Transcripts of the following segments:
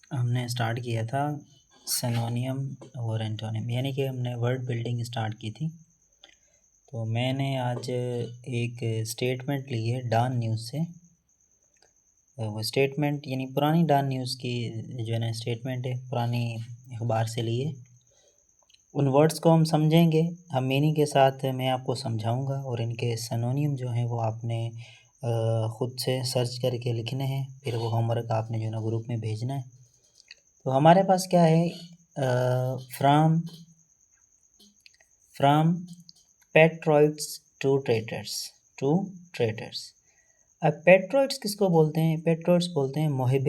हमने स्टार्ट किया था सिनोनियम और एंटोनिम, यानी कि हमने वर्ड बिल्डिंग स्टार्ट की थी। तो मैंने आज एक स्टेटमेंट ली है डॉन न्यूज़ से। वो स्टेटमेंट यानी पुरानी डॉन न्यूज़ की जो है ना स्टेटमेंट है, पुरानी अखबार से ली है। उन वर्ड्स को हम समझेंगे, हम मीनिंग के साथ मैं आपको समझाऊंगा और इनके सिनोनियम जो हैं वो आपने ख़ुद से सर्च करके लिखने हैं। फिर वो होमवर्क आपने जो है ना ग्रुप में भेजना है। तो हमारे पास क्या है, फ्राम पेट्रॉइड्स टू ट्रेटर्स। अब पेट्रॉइड्स किसको बोलते हैं? पेट्रॉइड्स बोलते हैं मुहिब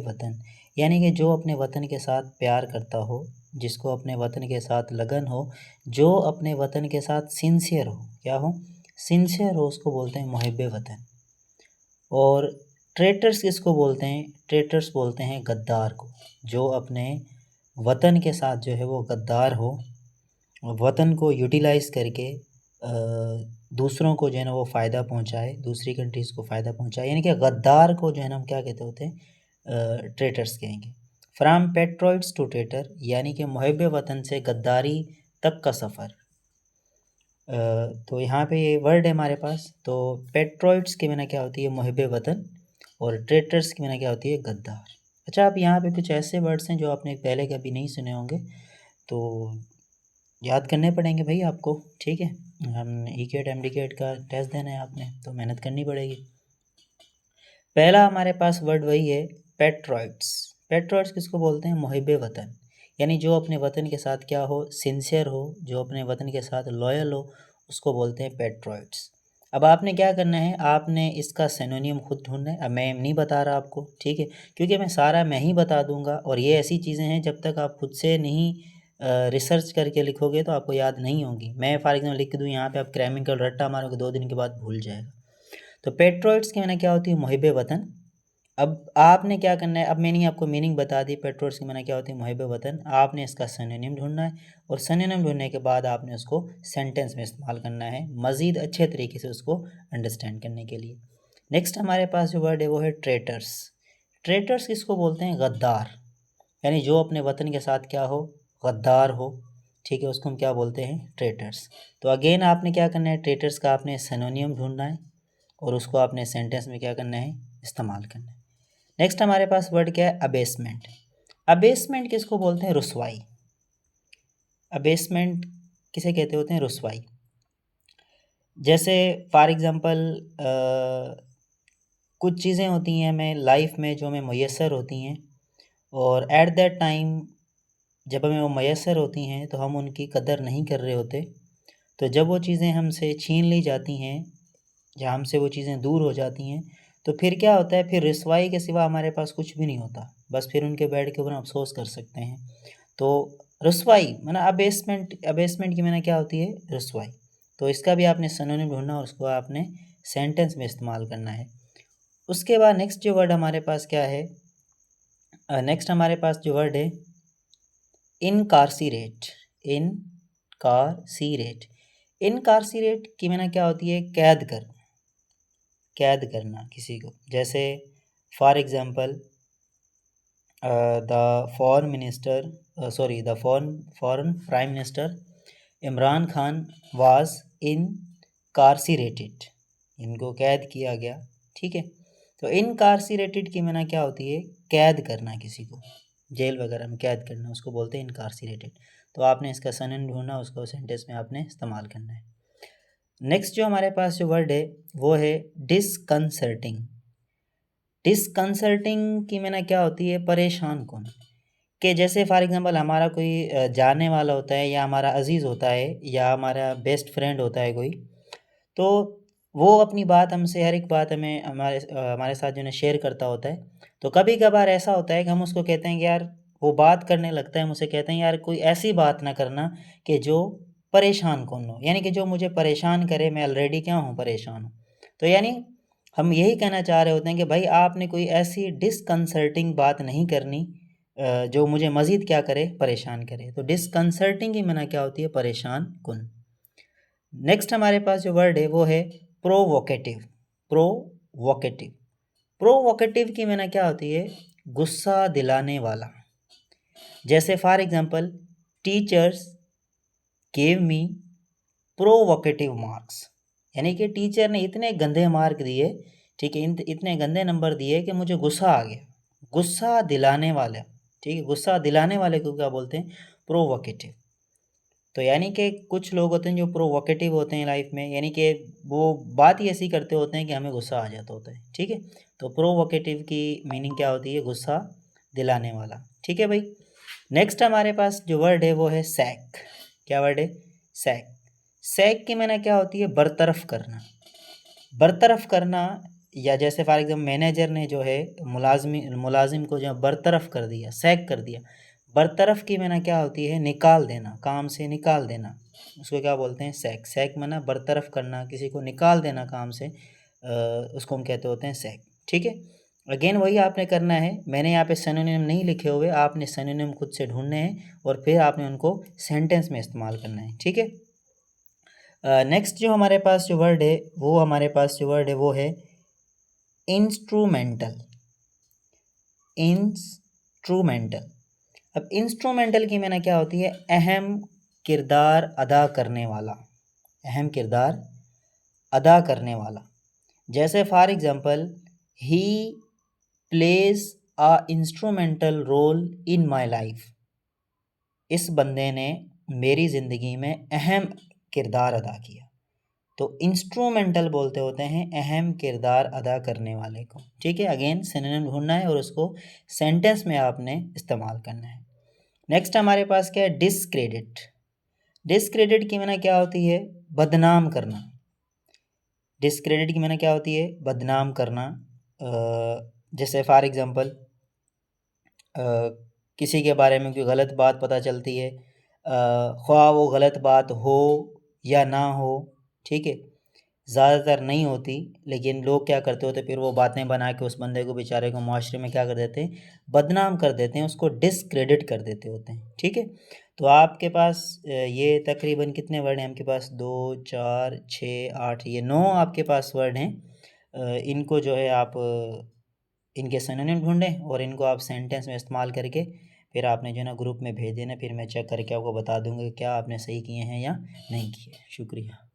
वतन, यानी कि जो अपने वतन के साथ प्यार करता हो, जिसको अपने वतन के साथ लगन हो, जो अपने वतन के साथ सिंसियर हो, क्या हो? सिंसियर हो, उसको बोलते हैं मुहिब वतन। और ट्रेटर्स किसको बोलते हैं? ट्रेटर्स बोलते हैं गद्दार को, जो अपने वतन के साथ जो है वो गद्दार हो, वतन को यूटिलाइज़ करके दूसरों को जो है ना वो फ़ायदा पहुंचाए, दूसरी कंट्रीज़ को फ़ायदा पहुंचाए, यानी कि गद्दार को जो है ना हम क्या कहते होते हैं? ट्रेटर्स कहेंगे। फ्राम पेट्रॉइड्स टू ट्रेटर, यानी कि मुहिब वतन से गद्दारी तक का सफ़र। तो यहाँ पे ये वर्ड है हमारे पास। तो पेट्रॉइड्स के बिना क्या होती है? मुहिब वतन। और ट्रेटर्स के बिना क्या होती है? गद्दार। अच्छा, अब यहाँ पे कुछ ऐसे वर्ड्स हैं जो आपने पहले कभी नहीं सुने होंगे, तो याद करने पड़ेंगे भाई आपको, ठीक है। हम ईकेट एमडीकेट का टेस्ट देना है आपने, तो मेहनत करनी पड़ेगी। पहला हमारे पास वर्ड वही है, पेट्रॉइड्स। पेट्रॉइड्स किसको बोलते हैं? मुहिब वतन, यानी जो अपने वतन के साथ क्या हो? सिंसियर हो, जो अपने वतन के साथ लॉयल हो, उसको बोलते हैं पेट्रॉइड्स। अब आपने क्या करना है, आपने इसका सिनोनियम खुद ढूंढना है। अब मैं नहीं बता रहा आपको, ठीक है, क्योंकि मैं सारा मैं ही बता दूंगा, और ये ऐसी चीज़ें हैं जब तक आप खुद से नहीं रिसर्च करके लिखोगे तो आपको याद नहीं होंगी। मैं फॉर एग्जाम्पल लिख दूँ यहाँ पे, आप केमिकल रट्टा मारोगे 2 दिन के बाद भूल जाएगा। तो पेट्रॉइड्स के माने क्या होती है? मुहिब वतन। अब आपने क्या करना है, अब मैंने आपको मीनिंग बता दी, पेट्रॉइड्स के माने क्या होती है? मुहिब वतन। आपने इसका सिनोनिम ढूंढना है, और सिनोनिम ढूंढने के बाद आपने उसको सेंटेंस में इस्तेमाल करना है, मज़ीद अच्छे तरीके से उसको अंडरस्टैंड करने के लिए। नेक्स्ट हमारे पास जो वर्ड है वो है ट्रेटर्स। ट्रेटर्स किसको बोलते हैं? गद्दार, यानी जो अपने वतन के साथ क्या हो? गद्दार हो, ठीक है, उसको हम क्या बोलते हैं? ट्रेटर्स। तो अगेन आपने क्या करना है, ट्रेटर्स का आपने सिनोनियम ढूंढना है, और उसको आपने सेंटेंस में क्या करना है? इस्तेमाल करना है। नेक्स्ट हमारे पास वर्ड क्या है? अबेसमेंट। अबेसमेंट किसको बोलते हैं? रुसवाई। अबेसमेंट किसे कहते होते हैं? रुसवाई। जैसे फॉर एग्ज़ाम्पल कुछ चीज़ें होती हैं हमें लाइफ में जो हमें मैसर होती हैं, और एट दैट टाइम जब हमें वो मैसर होती हैं तो हम उनकी कदर नहीं कर रहे होते। तो जब वो चीज़ें हमसे छीन ली जाती हैं, या हमसे वो चीज़ें दूर हो जाती हैं, तो फिर क्या होता है? फिर रुसवाई के सिवा हमारे पास कुछ भी नहीं होता, बस फिर उनके बैठ के ऊपर हम अफ़सोस कर सकते हैं। तो रुसवाई माने अबेसमेंट, अबेसमेंट की माने क्या होती है? रुसवाई। तो इसका भी आपने सिनोनिम ढूँढना और उसको आपने सेंटेंस में इस्तेमाल करना है। उसके बाद नेक्स्ट जो वर्ड हमारे पास क्या है? नेक्स्ट हमारे पास जो वर्ड है इनकार्सीरेट। इनकार्सीरेट। इनकार्सीरेट की माने क्या होती है? कैद कर, कैद करना किसी को। जैसे for example the foreign prime minister Imran Khan was incarcerated, इनको कैद किया गया, ठीक है। तो इनकार्सीरेटेड की माने क्या होती है? कैद करना किसी को, जेल वगैरह में कैद करना, उसको बोलते हैं इनकार्सीरेटेड। तो आपने इसका सिनोनिम ढूंढना, उसको सेंटेंस में आपने इस्तेमाल करना है। नेक्स्ट जो हमारे पास जो वर्ड है वो है डिसकंसर्टिंग। डिसकंसर्टिंग की माने क्या होती है? परेशान कौन, कि जैसे फॉर एग्ज़ाम्पल हमारा कोई जानने वाला होता है, या हमारा अज़ीज़ होता है, या हमारा बेस्ट फ्रेंड होता है कोई, तो वो अपनी बात हमसे, हर एक बात हमें हमारे साथ जो है शेयर करता होता है। तो कभी-कभार ऐसा होता है कि हम उसको कहते हैं कि यार, वो बात करने लगता है, मुझसे कहते हैं यार कोई ऐसी बात ना करना कि जो परेशान कौन हो, यानी कि जो मुझे परेशान करे, मैं ऑलरेडी क्या हूँ? परेशान हूँ। तो यानी हम यही कहना चाह रहे होते हैं कि भाई आपने कोई ऐसी डिसकंसर्टिंग बात नहीं करनी जो मुझे मज़ीद क्या करे? परेशान करे। तो डिसकंसर्टिंग की माने क्या होती है? परेशान कुन। नेक्स्ट हमारे पास जो वर्ड है वो है प्रोवोकेटिव। प्रोवोकेटिव। प्रोवोकेटिव की माने क्या होती है? गुस्सा दिलाने वाला। जैसे for example, teachers gave me provocative marks, यानी कि टीचर ने इतने गंदे मार्क दिए, ठीक है, इतने गंदे नंबर दिए कि मुझे गुस्सा आ गया। गुस्सा दिलाने वाले, ठीक है, गुस्सा दिलाने वाले को क्या बोलते हैं? प्रोवोकेटिव। तो यानी कि कुछ लोग होते हैं जो प्रोवोकेटिव होते हैं लाइफ में, यानी कि वो बात ही ऐसी करते होते हैं कि हमें गुस्सा आ जाता होता है, ठीक है। तो प्रोवोकेटिव की मीनिंग क्या होती है? गुस्सा दिलाने वाला, ठीक है भाई। नेक्स्ट हमारे पास जो वर्ड है वो है सैक। क्या वर्ड है? सैक। सैक की माने क्या होती है? बरतरफ करना। बरतरफ करना, या जैसे फॉर एग्जाम्पल मैनेजर ने जो है मुलाजिम को जो बरतरफ कर दिया, सैक कर दिया। बरतरफ की माने क्या होती है? निकाल देना, काम से निकाल देना, उसको क्या बोलते हैं? सैक। सैक माना बरतरफ करना, किसी को निकाल देना काम से, उसको हम कहते होते हैं सैक, ठीक है। अगेन वही आपने करना है, मैंने यहाँ पे सिनोनिम नहीं लिखे हुए, आपने सिनोनिम खुद से ढूंढने हैं और फिर आपने उनको सेंटेंस में इस्तेमाल करना है, ठीक है। नेक्स्ट जो हमारे पास जो वर्ड है वो है इंस्ट्रूमेंटल। इंस्ट्रूमेंटल। अब इंस्ट्रूमेंटल की माने क्या होती है? अहम किरदार अदा करने वाला। अहम किरदार अदा करने वाला। जैसे for example, he plays a instrumental role in my life. इस बंदे ने मेरी ज़िंदगी में अहम किरदार अदा किया। तो इंस्ट्रूमेंटल बोलते होते हैं अहम किरदार अदा करने वाले को, ठीक है। अगेन सिनोनिम ढूंढना है और उसको सेंटेंस में आपने इस्तेमाल करना है। नेक्स्ट हमारे पास क्या है? डिस्क्रेडिट। डिस्क्रेडिट की माने क्या होती है? बदनाम करना। डिस्क्रेडिट की माने क्या होती है? बदनाम करना। जैसे फॉर एग्जांपल, किसी के बारे में कोई गलत बात पता चलती है, ख्वाह वो गलत बात हो या ना हो, ठीक है, ज़्यादातर नहीं होती, लेकिन लोग क्या करते होते, फिर वो बातें बना के उस बंदे को, बेचारे को, माशरे में क्या कर देते हैं? बदनाम कर देते हैं, उसको डिस्क्रेडिट कर देते होते हैं, ठीक है। तो आपके पास ये तकरीबन कितने वर्ड हैं आपके पास? 2, 4, 6, 8, ये 9 आपके पास वर्ड हैं। इनको जो है आप इनके सिनोनिम ढूंढें और इनको आप सेंटेंस में इस्तेमाल करके फिर आपने जो है ना ग्रुप में भेज देना, फिर मैं चेक करके आपको बता दूंगा कि क्या आपने सही किए हैं या नहीं किए। शुक्रिया।